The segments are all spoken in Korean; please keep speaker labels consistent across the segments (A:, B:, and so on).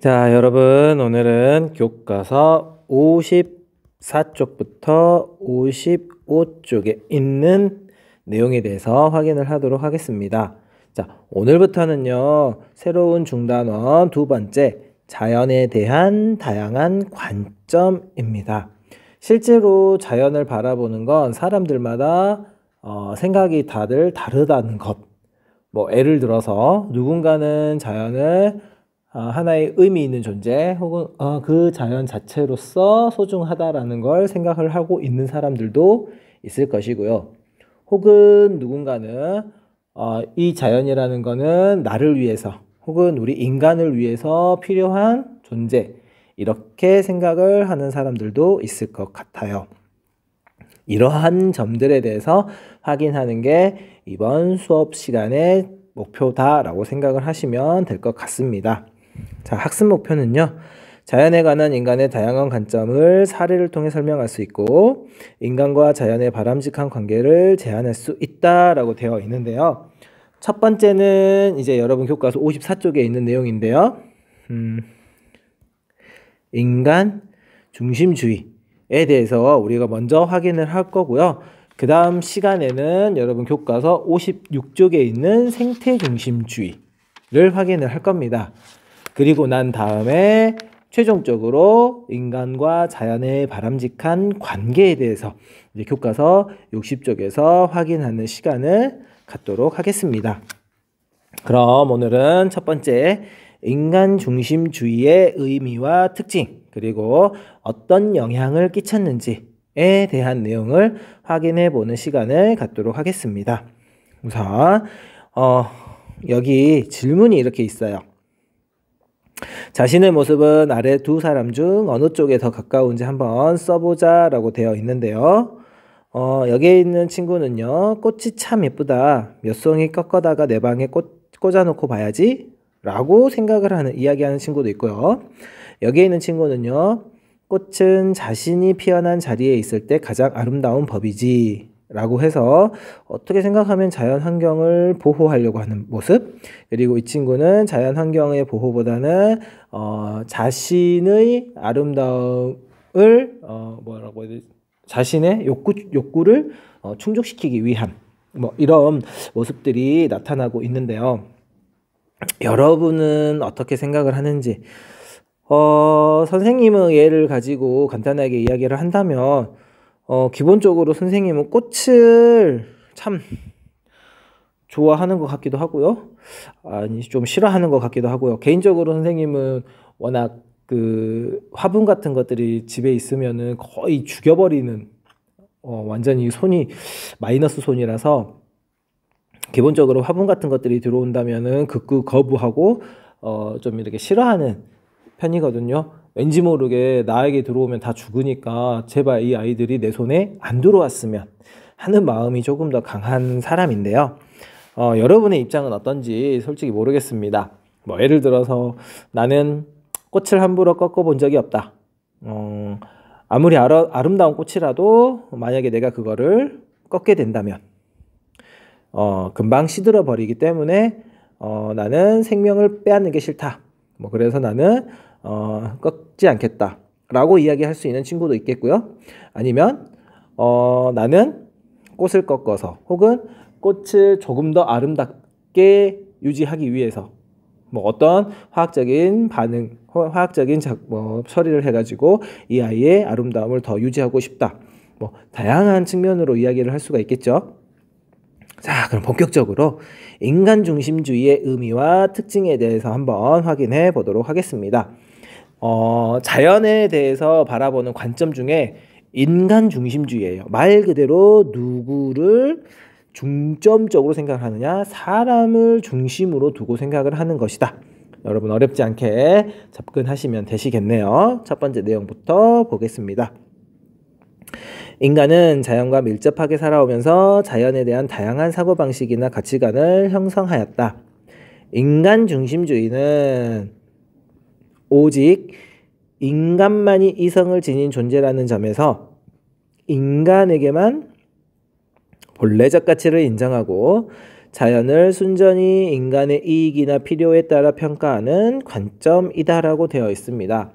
A: 자, 여러분, 오늘은 교과서 54쪽부터 55쪽에 있는 내용에 대해서 확인을 하도록 하겠습니다. 자, 오늘부터는요, 새로운 중단원 두 번째, 자연에 대한 다양한 관점입니다. 실제로 자연을 바라보는 건 사람들마다 생각이 다들 다르다는 것. 예를 들어서 누군가는 자연을 하나의 의미 있는 존재 혹은 그 자연 자체로서 소중하다라는 걸 생각을 하고 있는 사람들도 있을 것이고요. 혹은 누군가는 이 자연이라는 거는 나를 위해서 혹은 우리 인간을 위해서 필요한 존재, 이렇게 생각을 하는 사람들도 있을 것 같아요. 이러한 점들에 대해서 확인하는 게 이번 수업 시간의 목표다라고 생각을 하시면 될 것 같습니다. 자, 학습 목표는요, 자연에 관한 인간의 다양한 관점을 사례를 통해 설명할 수 있고 인간과 자연의 바람직한 관계를 제안할 수 있다라고 되어 있는데요. 첫 번째는 이제 여러분 교과서 54쪽에 있는 내용인데요. 인간 중심주의에 대해서 우리가 먼저 확인을 할 거고요. 그 다음 시간에는 여러분 교과서 56쪽에 있는 생태 중심주의를 확인을 할 겁니다. 그리고 난 다음에 최종적으로 인간과 자연의 바람직한 관계에 대해서 이제 교과서 60쪽에서 확인하는 시간을 갖도록 하겠습니다. 그럼 오늘은 첫 번째 인간 중심주의의 의미와 특징, 그리고 어떤 영향을 끼쳤는지에 대한 내용을 확인해 보는 시간을 갖도록 하겠습니다. 우선 여기 질문이 이렇게 있어요. 자신의 모습은 아래 두 사람 중 어느 쪽에 더 가까운지 한번 써보자 라고 되어 있는데요. 여기에 있는 친구는요, 꽃이 참 예쁘다, 몇 송이 꺾어다가 내 방에 꽂아놓고 봐야지 라고 생각을 하는, 이야기하는 친구도 있고요. 여기에 있는 친구는요, 꽃은 자신이 피어난 자리에 있을 때 가장 아름다운 법이지 라고 해서 어떻게 생각하면 자연 환경을 보호하려고 하는 모습, 그리고 이 친구는 자연 환경의 보호보다는 자신의 아름다움을 자신의 욕구를 충족시키기 위한 이런 모습들이 나타나고 있는데요. 여러분은 어떻게 생각을 하는지, 선생님의 예를 가지고 간단하게 이야기를 한다면 기본적으로 선생님은 꽃을 참 좋아하는 것 같기도 하고요. 아니, 좀 싫어하는 것 같기도 하고요. 개인적으로 선생님은 워낙 그 화분 같은 것들이 집에 있으면은 거의 죽여버리는, 완전히 손이 마이너스 손이라서 기본적으로 화분 같은 것들이 들어온다면은 극구 거부하고 좀 이렇게 싫어하는 편이거든요. 왠지 모르게 나에게 들어오면 다 죽으니까 제발 이 아이들이 내 손에 안 들어왔으면 하는 마음이 조금 더 강한 사람인데요. 여러분의 입장은 어떤지 솔직히 모르겠습니다. 예를 들어서 나는 꽃을 함부로 꺾어본 적이 없다. 아무리 아름다운 꽃이라도 만약에 내가 그거를 꺾게 된다면 금방 시들어 버리기 때문에 나는 생명을 빼앗는 게 싫다. 그래서 나는 꺾지 않겠다 라고 이야기할 수 있는 친구도 있겠고요. 아니면 나는 꽃을 꺾어서 혹은 꽃을 조금 더 아름답게 유지하기 위해서 어떤 화학적인 반응, 화학적인 처리를 해가지고 이 아이의 아름다움을 더 유지하고 싶다. 다양한 측면으로 이야기를 할 수가 있겠죠. 자, 그럼 본격적으로 인간 중심주의의 의미와 특징에 대해서 한번 확인해 보도록 하겠습니다. 자연에 대해서 바라보는 관점 중에 인간 중심주의예요. 말 그대로 누구를 중점적으로 생각하느냐, 사람을 중심으로 두고 생각을 하는 것이다. 여러분 어렵지 않게 접근하시면 되시겠네요. 첫 번째 내용부터 보겠습니다. 인간은 자연과 밀접하게 살아오면서 자연에 대한 다양한 사고방식이나 가치관을 형성하였다. 인간 중심주의는 오직 인간만이 이성을 지닌 존재라는 점에서 인간에게만 본래적 가치를 인정하고 자연을 순전히 인간의 이익이나 필요에 따라 평가하는 관점이다라고 되어 있습니다.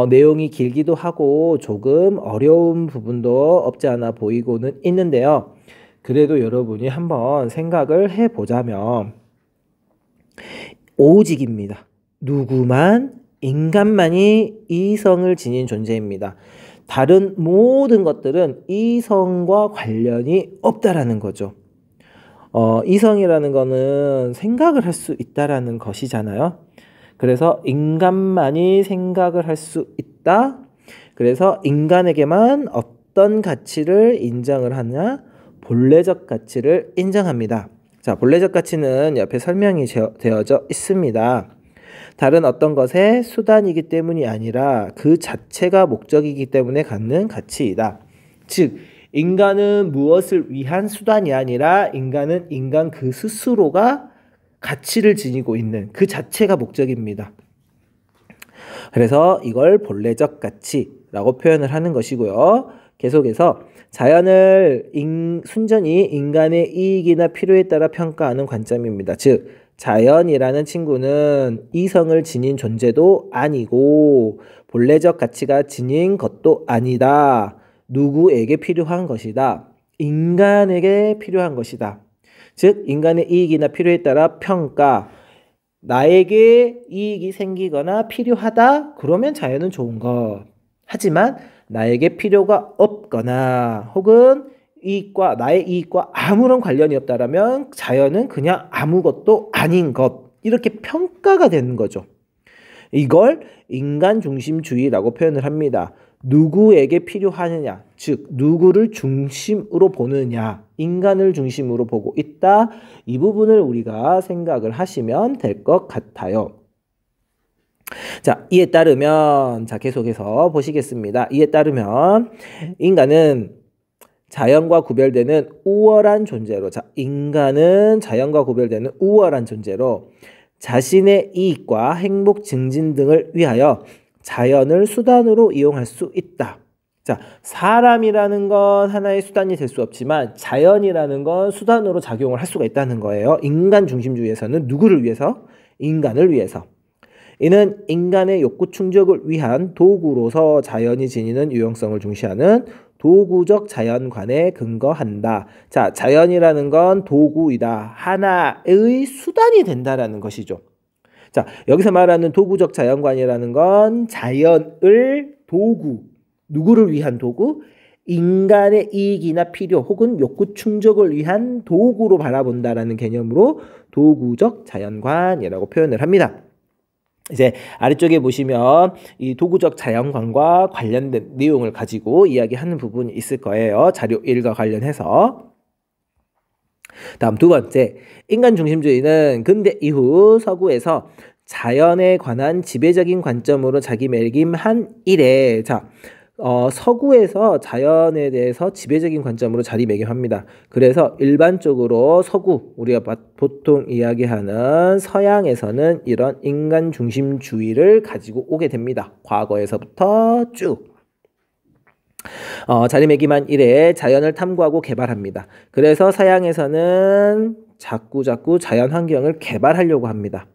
A: 내용이 길기도 하고 조금 어려운 부분도 없지 않아 보이고는 있는데요. 그래도 여러분이 한번 생각을 해보자면 오직입니다. 누구만 인간만이 이성을 지닌 존재입니다. 다른 모든 것들은 이성과 관련이 없다라는 거죠. 이성이라는 거는 생각을 할 수 있다라는 것이잖아요. 그래서 인간만이 생각을 할 수 있다. 그래서 인간에게만 어떤 가치를 인정을 하냐? 본래적 가치를 인정합니다. 자, 본래적 가치는 옆에 설명이 되어져 있습니다. 다른 어떤 것의 수단이기 때문이 아니라 그 자체가 목적이기 때문에 갖는 가치이다. 즉, 인간은 무엇을 위한 수단이 아니라 인간은 인간 그 스스로가 가치를 지니고 있는 그 자체가 목적입니다. 그래서 이걸 본래적 가치라고 표현을 하는 것이고요. 계속해서 자연을 순전히 인간의 이익이나 필요에 따라 평가하는 관점입니다. 즉, 자연이라는 친구는 이성을 지닌 존재도 아니고 본래적 가치가 지닌 것도 아니다. 누구에게 필요한 것이다. 인간에게 필요한 것이다. 즉, 인간의 이익이나 필요에 따라 평가. 나에게 이익이 생기거나 필요하다. 그러면 자연은 좋은 것. 하지만 나에게 필요가 없거나 혹은 나의 이익과 아무런 관련이 없다라면 자연은 그냥 아무것도 아닌 것. 이렇게 평가가 되는 거죠. 이걸 인간중심주의라고 표현을 합니다. 누구에게 필요하느냐, 즉 누구를 중심으로 보느냐, 인간을 중심으로 보고 있다. 이 부분을 우리가 생각을 하시면 될 것 같아요. 자, 이에 따르면 계속해서 보시겠습니다. 이에 따르면 인간은 자연과 구별되는 우월한 존재로, 인간은 자연과 구별되는 우월한 존재로 자신의 이익과 행복 증진 등을 위하여 자연을 수단으로 이용할 수 있다. 자, 사람이라는 건 하나의 수단이 될 수 없지만 자연이라는 건 수단으로 작용을 할 수가 있다는 거예요. 인간 중심주의에서는 누구를 위해서? 인간을 위해서. 이는 인간의 욕구 충족을 위한 도구로서 자연이 지니는 유용성을 중시하는 도구적 자연관에 근거한다. 자, 자연이라는 건 도구이다. 하나의 수단이 된다라는 것이죠. 자, 여기서 말하는 도구적 자연관이라는 건 자연을 도구, 누구를 위한 도구? 인간의 이익이나 필요 혹은 욕구 충족을 위한 도구로 바라본다라는 개념으로 도구적 자연관이라고 표현을 합니다. 이제 아래쪽에 보시면 이 도구적 자연관과 관련된 내용을 가지고 이야기하는 부분이 있을 거예요. 자료 1과 관련해서. 다음 두 번째, 인간 중심주의는 근대 이후 서구에서 자연에 관한 지배적인 관점으로 자기매김한 이래. 자, 서구에서 자연에 대해서 지배적인 관점으로 자리매김합니다. 그래서 일반적으로 서구, 우리가 보통 이야기하는 서양에서는 이런 인간 중심주의를 가지고 오게 됩니다. 과거에서부터 쭉. 자리매김한 이래 자연을 탐구하고 개발합니다. 그래서 서양에서는 자꾸 자연 환경을 개발하려고 합니다.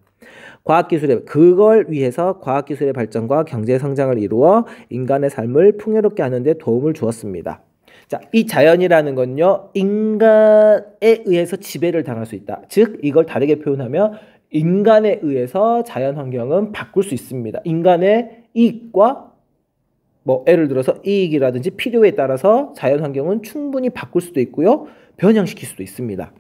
A: 그걸 위해서 과학기술의 발전과 경제 성장을 이루어 인간의 삶을 풍요롭게 하는 데 도움을 주었습니다. 자, 이 자연이라는 건요, 인간에 의해서 지배를 당할 수 있다. 즉, 이걸 다르게 표현하면 인간에 의해서 자연 환경은 바꿀 수 있습니다. 인간의 이익과 예를 들어서 이익이라든지 필요에 따라서 자연 환경은 충분히 바꿀 수도 있고요, 변형시킬 수도 있습니다.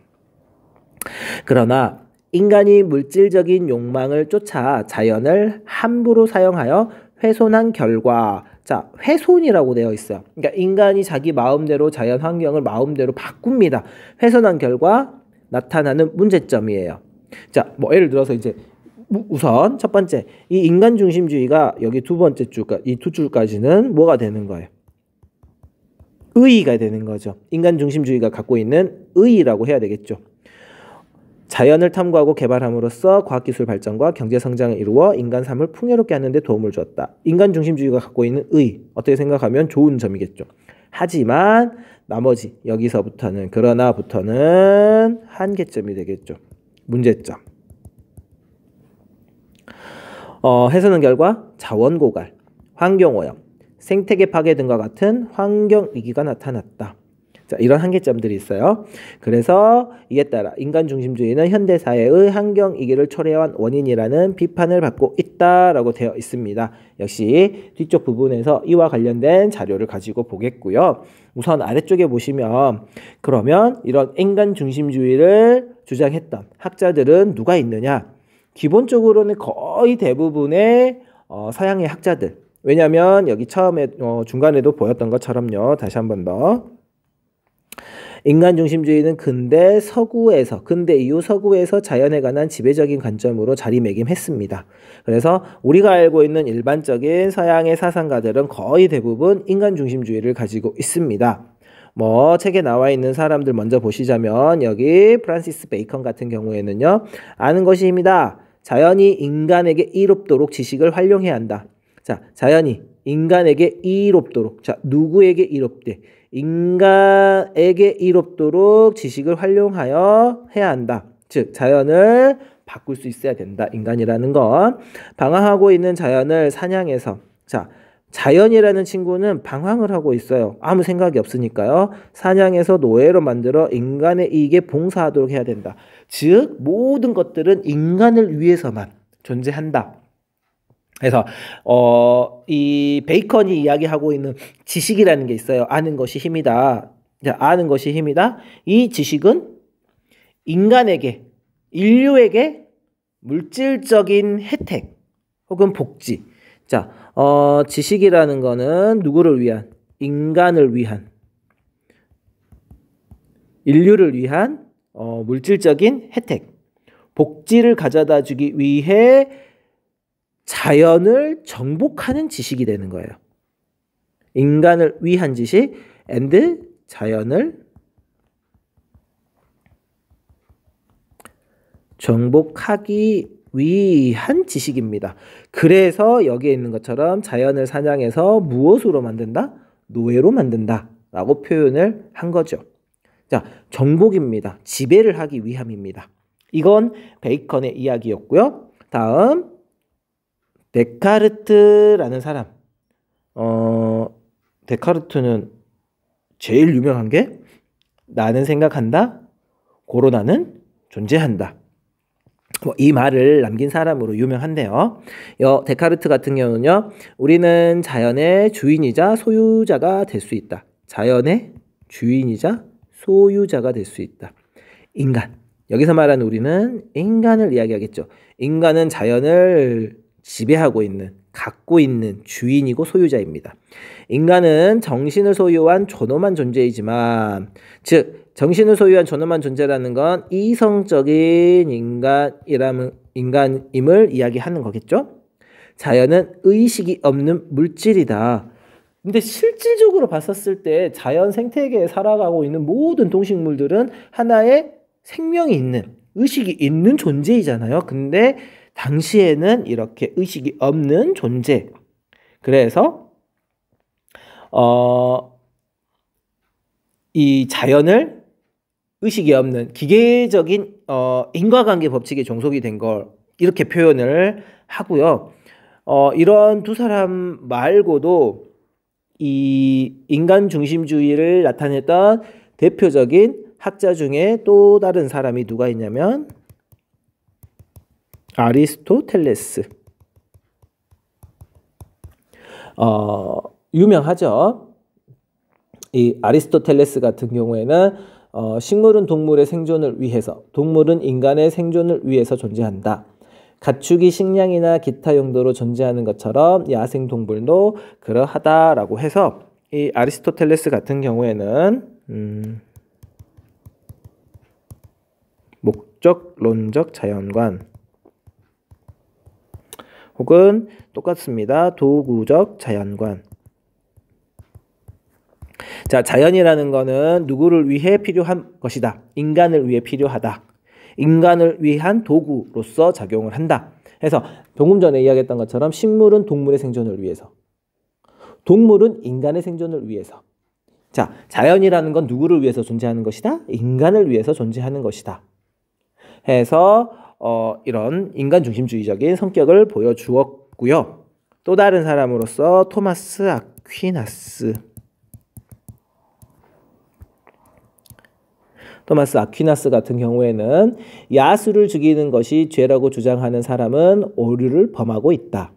A: 그러나 인간이 물질적인 욕망을 쫓아 자연을 함부로 사용하여 훼손한 결과, 자, 훼손이라고 되어 있어요. 그러니까 인간이 자기 마음대로 자연 환경을 마음대로 바꿉니다. 훼손한 결과 나타나는 문제점이에요. 자, 예를 들어서 이제 우선 첫 번째, 이 인간 중심주의가 여기 두 번째 줄까, 이 두 줄까지는 뭐가 되는 거예요? 의의가 되는 거죠. 인간 중심주의가 갖고 있는 의의라고 해야 되겠죠. 자연을 탐구하고 개발함으로써 과학기술 발전과 경제 성장을 이루어 인간 삶을 풍요롭게 하는 데 도움을 주었다. 인간 중심주의가 갖고 있는 의, 어떻게 생각하면 좋은 점이겠죠. 하지만 나머지 여기서부터는 그러나부터는 한계점이 되겠죠. 문제점. 해석은 결과 자원 고갈, 환경오염, 생태계 파괴 등과 같은 환경 위기가 나타났다. 자, 이런 한계점들이 있어요. 그래서 이에 따라 인간 중심주의는 현대 사회의 환경 위기를 초래한 원인이라는 비판을 받고 있다라고 되어 있습니다. 역시 뒤쪽 부분에서 이와 관련된 자료를 가지고 보겠고요. 우선 아래쪽에 보시면 그러면 이런 인간 중심주의를 주장했던 학자들은 누가 있느냐? 기본적으로는 거의 대부분의 서양의 학자들. 왜냐하면 여기 처음에 중간에도 보였던 것처럼요. 다시 한 번 더. 인간 중심주의는 근대 이후 서구에서 자연에 관한 지배적인 관점으로 자리매김했습니다. 그래서 우리가 알고 있는 일반적인 서양의 사상가들은 거의 대부분 인간 중심주의를 가지고 있습니다. 책에 나와 있는 사람들 먼저 보시자면 여기 프란시스 베이컨 같은 경우에는요. 아는 것이 힘이다. 자연이 인간에게 이롭도록 지식을 활용해야 한다. 자, 자연이 인간에게 이롭도록. 자, 누구에게 이롭대? 인간에게 이롭도록 지식을 활용하여 해야 한다. 즉, 자연을 바꿀 수 있어야 된다. 인간이라는 건. 방황하고 있는 자연을 사냥해서. 자, 자연이라는 친구는 방황을 하고 있어요. 아무 생각이 없으니까요. 사냥해서 노예로 만들어 인간의 이익에 봉사하도록 해야 된다. 즉, 모든 것들은 인간을 위해서만 존재한다. 그래서 이 베이컨이 이야기하고 있는 지식이라는 게 있어요. 아는 것이 힘이다. 자, 아는 것이 힘이다. 이 지식은 인간에게, 인류에게 물질적인 혜택 혹은 복지. 자, 지식이라는 거는 누구를 위한? 인간을 위한, 인류를 위한 물질적인 혜택, 복지를 가져다 주기 위해 자연을 정복하는 지식이 되는 거예요. 인간을 위한 지식 and 자연을 정복하기 위한 지식입니다. 그래서 여기에 있는 것처럼 자연을 사냥해서 무엇으로 만든다? 노예로 만든다 라고 표현을 한 거죠. 자, 정복입니다. 지배를 하기 위함입니다. 이건 베이컨의 이야기였고요. 다음 데카르트라는 사람. 데카르트는 제일 유명한 게 나는 생각한다, 고로 나는 존재한다. 이 말을 남긴 사람으로 유명한데요. 데카르트 같은 경우는요. 우리는 자연의 주인이자 소유자가 될 수 있다. 자연의 주인이자 소유자가 될 수 있다. 인간. 여기서 말하는 우리는 인간을 이야기하겠죠. 인간은 자연을 지배하고 있는, 갖고 있는 주인이고 소유자입니다. 인간은 정신을 소유한 존엄한 존재이지만, 즉 정신을 소유한 존엄한 존재라는 건 이성적인 인간임을 이야기하는 거겠죠. 자연은 의식이 없는 물질이다. 근데 실질적으로 봤었을 때 자연 생태계에 살아가고 있는 모든 동식물들은 하나의 생명이 있는, 의식이 있는 존재이잖아요. 근데 당시에는 이렇게 의식이 없는 존재. 그래서 이 자연을 의식이 없는 기계적인 인과관계 법칙에 종속이 된 걸 이렇게 표현을 하고요. 이런 두 사람 말고도 이 인간 중심주의를 나타냈던 대표적인 학자 중에 또 다른 사람이 누가 있냐면 아리스토텔레스. 유명하죠. 이 아리스토텔레스 같은 경우에는 식물은 동물의 생존을 위해서, 동물은 인간의 생존을 위해서 존재한다. 가축이 식량이나 기타 용도로 존재하는 것처럼 야생동물도 그러하다라고 해서 이 아리스토텔레스 같은 경우에는 목적론적 자연관 혹은 똑같습니다. 도구적 자연관. 자, 자연이라는 거는 누구를 위해 필요한 것이다. 인간을 위해 필요하다. 인간을 위한 도구로서 작용을 한다. 그래서 조금 전에 이야기했던 것처럼 식물은 동물의 생존을 위해서, 동물은 인간의 생존을 위해서, 자, 자연이라는 건 누구를 위해서 존재하는 것이다? 인간을 위해서 존재하는 것이다. 해서 이런 인간 중심주의적인 성격을 보여주었고요. 또 다른 사람으로서 토마스 아퀴나스. 토마스 아퀴나스 같은 경우에는 야수를 죽이는 것이 죄라고 주장하는 사람은 오류를 범하고 있다.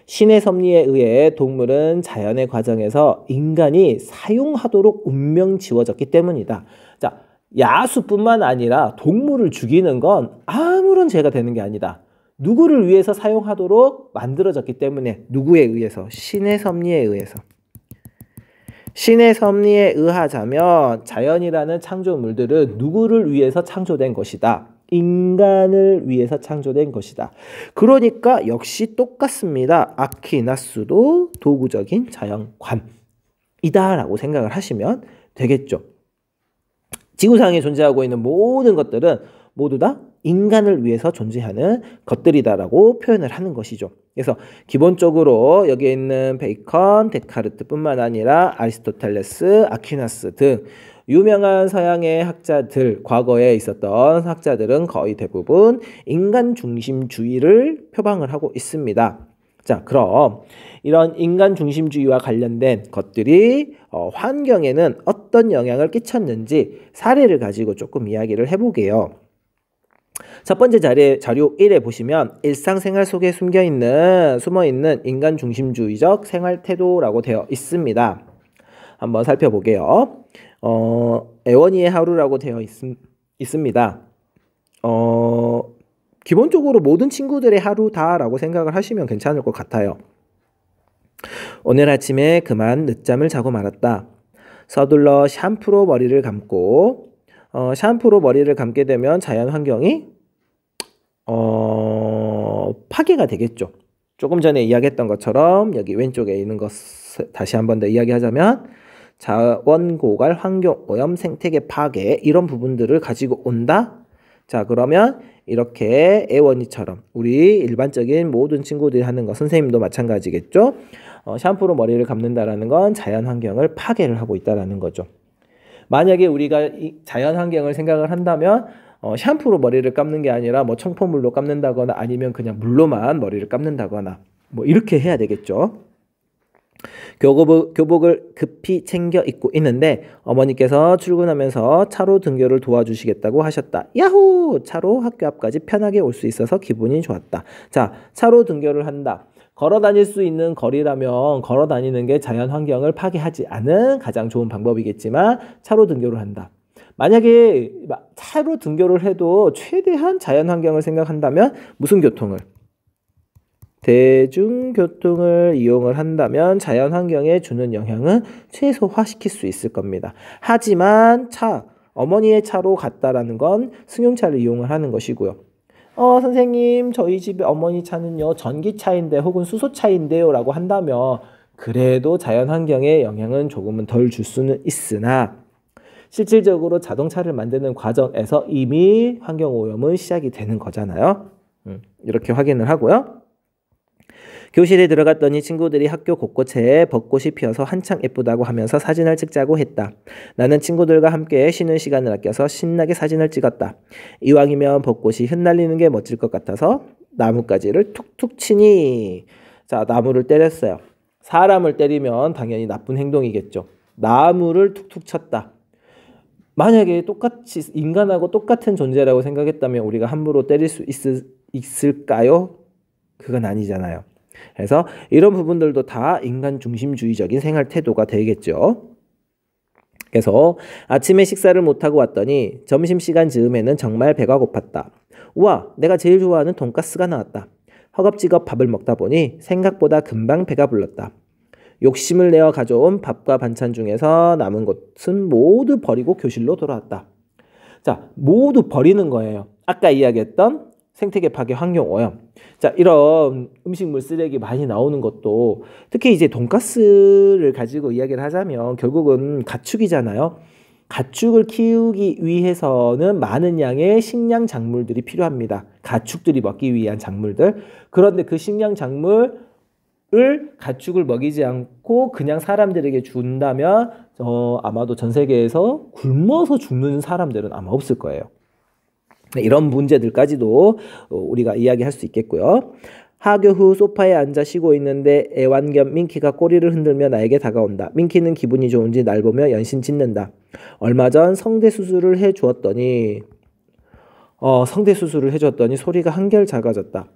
A: 신의 섭리에 의해 동물은 자연의 과정에서 인간이 사용하도록 운명 지워졌기 때문이다. 자, 야수뿐만 아니라 동물을 죽이는 건 아무런 죄가 되는 게 아니다. 누구를 위해서 사용하도록 만들어졌기 때문에 누구에 의해서? 신의 섭리에 의해서. 신의 섭리에 의하자면 자연이라는 창조물들은 누구를 위해서 창조된 것이다. 인간을 위해서 창조된 것이다. 그러니까 역시 똑같습니다. 아퀴나스도 도구적인 자연관이다 라고 생각을 하시면 되겠죠. 지구상에 존재하고 있는 모든 것들은 모두 다 인간을 위해서 존재하는 것들이다라고 표현을 하는 것이죠. 그래서 기본적으로 여기에 있는 베이컨, 데카르트뿐만 아니라 아리스토텔레스, 아퀴나스 등 유명한 서양의 학자들, 과거에 있었던 학자들은 거의 대부분 인간 중심주의를 표방을 하고 있습니다. 자, 그럼 이런 인간 중심주의와 관련된 것들이 환경에는 어떤 영향을 끼쳤는지 사례를 가지고 조금 이야기를 해보게요. 첫 번째 자료 1에 보시면 일상생활 속에 숨어있는 인간 중심주의적 생활 태도라고 되어 있습니다. 한번 살펴보게요. 애원이의 하루라고 되어 있습니다. 기본적으로 모든 친구들의 하루다라고 생각을 하시면 괜찮을 것 같아요. 오늘 아침에 그만 늦잠을 자고 말았다. 서둘러 샴푸로 머리를 감고 샴푸로 머리를 감게 되면 자연 환경이 파괴가 되겠죠. 조금 전에 이야기했던 것처럼 여기 왼쪽에 있는 것 다시 한 번 더 이야기하자면 자원 고갈, 환경 오염, 생태계 파괴 이런 부분들을 가지고 온다. 자, 그러면 이렇게 애원이처럼 우리 일반적인 모든 친구들이 하는 거, 선생님도 마찬가지겠죠. 샴푸로 머리를 감는다라는 건 자연 환경을 파괴를 하고 있다라는 거죠. 만약에 우리가 이 자연 환경을 생각을 한다면 샴푸로 머리를 감는 게 아니라 뭐 청포물로 감는다거나 아니면 그냥 물로만 머리를 감는다거나 뭐 이렇게 해야 되겠죠. 교복을 급히 챙겨 입고 있는데 어머니께서 출근하면서 차로 등교를 도와주시겠다고 하셨다. 야호! 차로 학교 앞까지 편하게 올 수 있어서 기분이 좋았다. 자, 차로 등교를 한다. 걸어 다닐 수 있는 거리라면 걸어 다니는 게 자연 환경을 파괴하지 않은 가장 좋은 방법이겠지만 차로 등교를 한다. 만약에 차로 등교를 해도 최대한 자연 환경을 생각한다면 무슨 교통을? 대중교통을 이용을 한다면 자연 환경에 주는 영향은 최소화시킬 수 있을 겁니다. 하지만 어머니의 차로 갔다라는 건 승용차를 이용을 하는 것이고요. 선생님, 저희 집에 어머니 차는요, 전기차인데 혹은 수소차인데요 라고 한다면 그래도 자연 환경에 영향은 조금은 덜 줄 수는 있으나 실질적으로 자동차를 만드는 과정에서 이미 환경오염은 시작이 되는 거잖아요. 이렇게 확인을 하고요. 교실에 들어갔더니 친구들이 학교 곳곳에 벚꽃이 피어서 한창 예쁘다고 하면서 사진을 찍자고 했다. 나는 친구들과 함께 쉬는 시간을 아껴서 신나게 사진을 찍었다. 이왕이면 벚꽃이 흩날리는 게 멋질 것 같아서 나뭇가지를 툭툭 치니, 자, 나무를 때렸어요. 사람을 때리면 당연히 나쁜 행동이겠죠. 나무를 툭툭 쳤다. 만약에 똑같이 인간하고 똑같은 존재라고 생각했다면 우리가 함부로 때릴 수 있을까요? 그건 아니잖아요. 그래서 이런 부분들도 다 인간 중심주의적인 생활 태도가 되겠죠. 그래서 아침에 식사를 못하고 왔더니 점심시간 즈음에는 정말 배가 고팠다. 우와, 내가 제일 좋아하는 돈가스가 나왔다. 허겁지겁 밥을 먹다 보니 생각보다 금방 배가 불렀다. 욕심을 내어 가져온 밥과 반찬 중에서 남은 것은 모두 버리고 교실로 돌아왔다. 자, 모두 버리는 거예요. 아까 이야기했던 생태계 파괴, 환경 오염. 자, 이런 음식물 쓰레기 많이 나오는 것도 특히 이제 돈가스를 가지고 이야기를 하자면 결국은 가축이잖아요. 가축을 키우기 위해서는 많은 양의 식량 작물들이 필요합니다. 가축들이 먹기 위한 작물들. 그런데 그 식량 작물 가축을 먹이지 않고 그냥 사람들에게 준다면 아마도 전 세계에서 굶어서 죽는 사람들은 아마 없을 거예요. 이런 문제들까지도 우리가 이야기할 수 있겠고요. 하교 후 소파에 앉아 쉬고 있는데 애완견 민키가 꼬리를 흔들며 나에게 다가온다. 민키는 기분이 좋은지 날 보며 연신 짖는다. 얼마 전 성대 수술을 해주었더니 소리가 한결 작아졌다.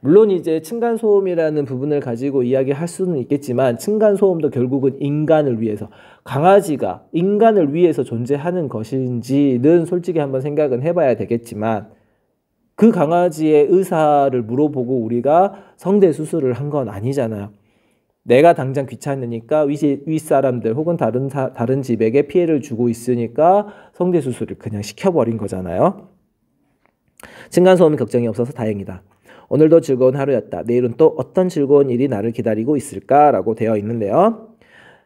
A: 물론 이제 층간소음이라는 부분을 가지고 이야기할 수는 있겠지만 층간소음도 결국은 인간을 위해서, 강아지가 인간을 위해서 존재하는 것인지는 솔직히 한번 생각은 해봐야 되겠지만 그 강아지의 의사를 물어보고 우리가 성대 수술을 한 건 아니잖아요. 내가 당장 귀찮으니까 윗사람들 혹은 다른 집에게 피해를 주고 있으니까 성대 수술을 그냥 시켜버린 거잖아요. 층간소음이 걱정이 없어서 다행이다. 오늘도 즐거운 하루였다. 내일은 또 어떤 즐거운 일이 나를 기다리고 있을까라고 되어 있는데요.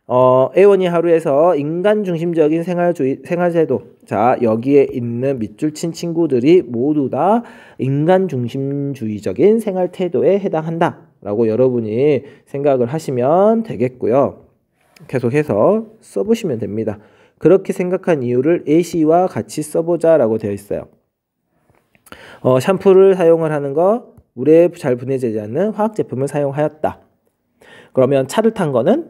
A: A1이 하루에서 인간 중심적인 생활제도. 자, 여기에 있는 밑줄 친 친구들이 모두 다 인간 중심주의적인 생활 태도에 해당한다 라고 여러분이 생각을 하시면 되겠고요. 계속해서 써보시면 됩니다. 그렇게 생각한 이유를 A씨와 같이 써보자 라고 되어 있어요. 샴푸를 사용을 하는 거, 물에 잘 분해되지 않는 화학 제품을 사용하였다. 그러면 차를 탄 거는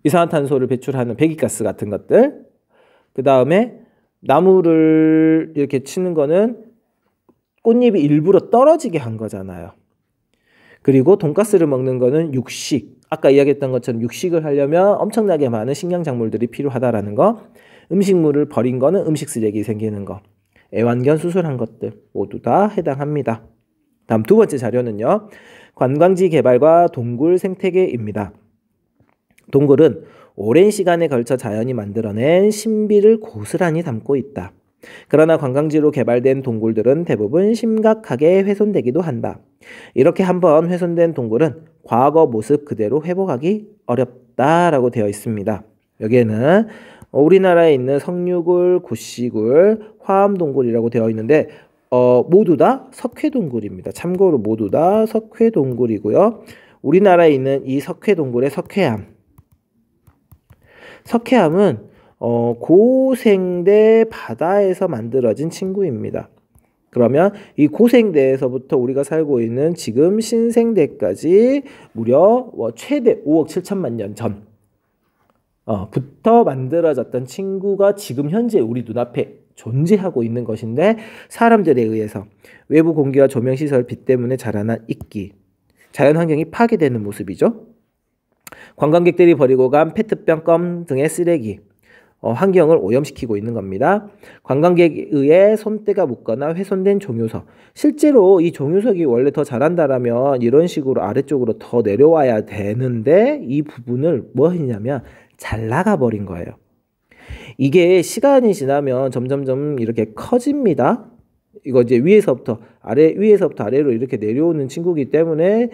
A: 이산화탄소를 배출하는 배기가스 같은 것들, 그 다음에 나무를 이렇게 치는 거는 꽃잎이 일부러 떨어지게 한 거잖아요. 그리고 돈가스를 먹는 거는 육식, 아까 이야기했던 것처럼 육식을 하려면 엄청나게 많은 식량작물들이 필요하다라는 거, 음식물을 버린 거는 음식 쓰레기 생기는 거, 애완견 수술한 것들 모두 다 해당합니다. 다음 두 번째 자료는요. 관광지 개발과 동굴 생태계입니다. 동굴은 오랜 시간에 걸쳐 자연이 만들어낸 신비를 고스란히 담고 있다. 그러나 관광지로 개발된 동굴들은 대부분 심각하게 훼손되기도 한다. 이렇게 한번 훼손된 동굴은 과거 모습 그대로 회복하기 어렵다라고 되어 있습니다. 여기에는 우리나라에 있는 석류굴, 구씨굴, 화암동굴이라고 되어 있는데 모두 다 석회동굴입니다. 참고로 모두 다 석회동굴이고요. 우리나라에 있는 이 석회동굴의 석회암은 고생대 바다에서 만들어진 친구입니다. 그러면 이 고생대에서부터 우리가 살고 있는 지금 신생대까지 무려 최대 5억 7천만 년 전 부터 만들어졌던 친구가 지금 현재 우리 눈앞에 존재하고 있는 것인데, 사람들에 의해서 외부 공기와 조명시설, 빛 때문에 자라난 이끼, 자연환경이 파괴되는 모습이죠. 관광객들이 버리고 간 페트병, 껌 등의 쓰레기, 환경을 오염시키고 있는 겁니다. 관광객에 의해 손때가 묻거나 훼손된 종유석, 실제로 이 종유석이 원래 더 자란다라면 이런 식으로 아래쪽으로 더 내려와야 되는데 이 부분을 뭐 했냐면 잘라가 버린 거예요. 이게 시간이 지나면 점점점 이렇게 커집니다. 이거 이제 위에서부터 아래로 이렇게 내려오는 친구이기 때문에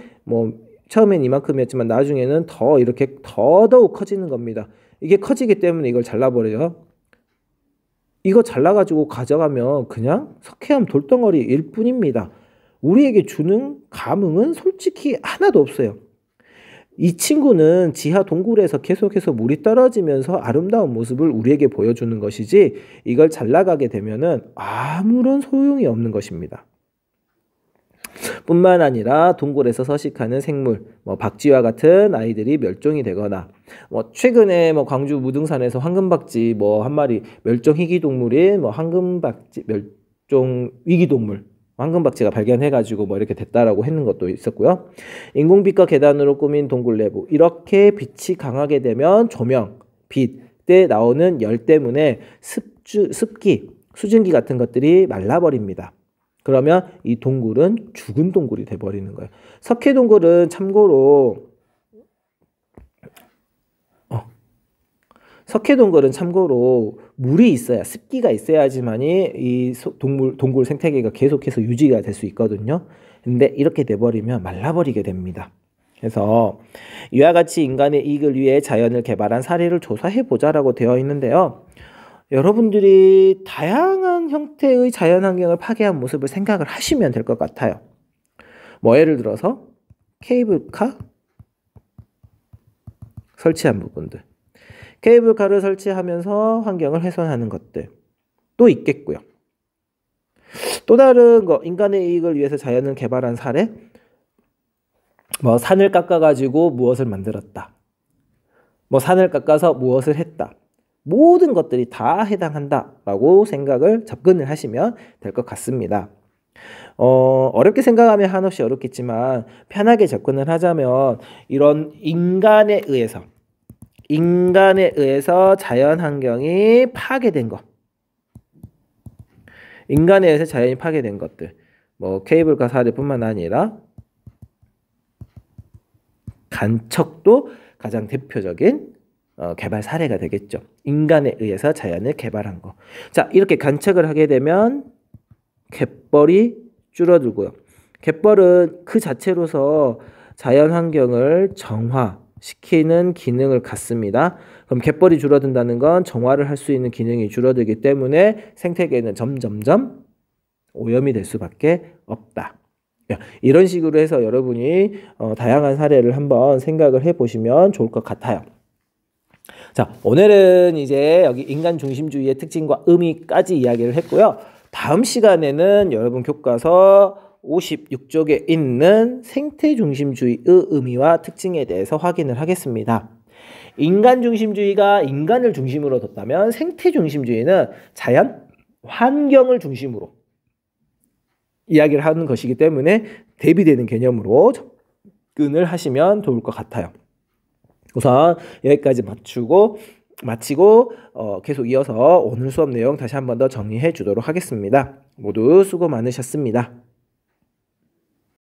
A: 처음엔 이만큼이었지만 나중에는 더 이렇게 더더욱 커지는 겁니다. 이게 커지기 때문에 이걸 잘라버려요. 이거 잘라가지고 가져가면 그냥 석회암 돌덩어리일 뿐입니다. 우리에게 주는 감흥은 솔직히 하나도 없어요. 이 친구는 지하 동굴에서 계속해서 물이 떨어지면서 아름다운 모습을 우리에게 보여주는 것이지, 이걸 잘라가게 되면은 아무런 소용이 없는 것입니다. 뿐만 아니라 동굴에서 서식하는 생물, 박쥐와 같은 아이들이 멸종이 되거나, 최근에 광주 무등산에서 황금박쥐 한 마리 멸종 희귀동물인 황금박쥐 멸종 위기동물 황금박쥐가 발견해가지고 이렇게 됐다라고 했는 것도 있었고요. 인공빛과 계단으로 꾸민 동굴 내부, 이렇게 빛이 강하게 되면 조명, 빛에 나오는 열 때문에 습기, 수증기 같은 것들이 말라버립니다. 그러면 이 동굴은 죽은 동굴이 돼버리는 거예요. 석회동굴은 참고로 물이 있어야, 습기가 있어야지만이 이 동굴 생태계가 계속해서 유지가 될 수 있거든요. 근데 이렇게 돼버리면 말라버리게 됩니다. 그래서 이와 같이 인간의 이익을 위해 자연을 개발한 사례를 조사해보자라고 되어 있는데요. 여러분들이 다양한 형태의 자연환경을 파괴한 모습을 생각을 하시면 될 것 같아요. 예를 들어서 케이블카 설치한 부분들. 케이블카를 설치하면서 환경을 훼손하는 것들 또 있겠고요. 또 다른 거, 인간의 이익을 위해서 자연을 개발한 사례, 뭐 산을 깎아가지고 무엇을 만들었다, 뭐 산을 깎아서 무엇을 했다, 모든 것들이 다 해당한다라고 접근을 하시면 될 것 같습니다. 어렵게 생각하면 한없이 어렵겠지만 편하게 접근을 하자면 이런 인간에 의해서 자연 환경이 파괴된 것, 인간에 의해서 자연이 파괴된 것들, 뭐 케이블카 사례뿐만 아니라 간척도 가장 대표적인 개발 사례가 되겠죠. 인간에 의해서 자연을 개발한 거. 자, 이렇게 간척을 하게 되면 갯벌이 줄어들고요. 갯벌은 그 자체로서 자연 환경을 정화시키는 기능을 갖습니다. 그럼 갯벌이 줄어든다는 건 정화를 할 수 있는 기능이 줄어들기 때문에 생태계는 점점점 오염이 될 수밖에 없다. 이런 식으로 해서 여러분이 다양한 사례를 한번 생각을 해보시면 좋을 것 같아요. 자, 오늘은 이제 여기 인간 중심주의의 특징과 의미까지 이야기를 했고요. 다음 시간에는 여러분 교과서 56쪽에 있는 생태 중심주의의 의미와 특징에 대해서 확인을 하겠습니다. 인간 중심주의가 인간을 중심으로 뒀다면 생태 중심주의는 자연, 환경을 중심으로 이야기를 하는 것이기 때문에 대비되는 개념으로 접근을 하시면 좋을 것 같아요. 우선 여기까지 마치고 계속 이어서 오늘 수업 내용 다시 한 번 더 정리해 주도록 하겠습니다. 모두 수고 많으셨습니다.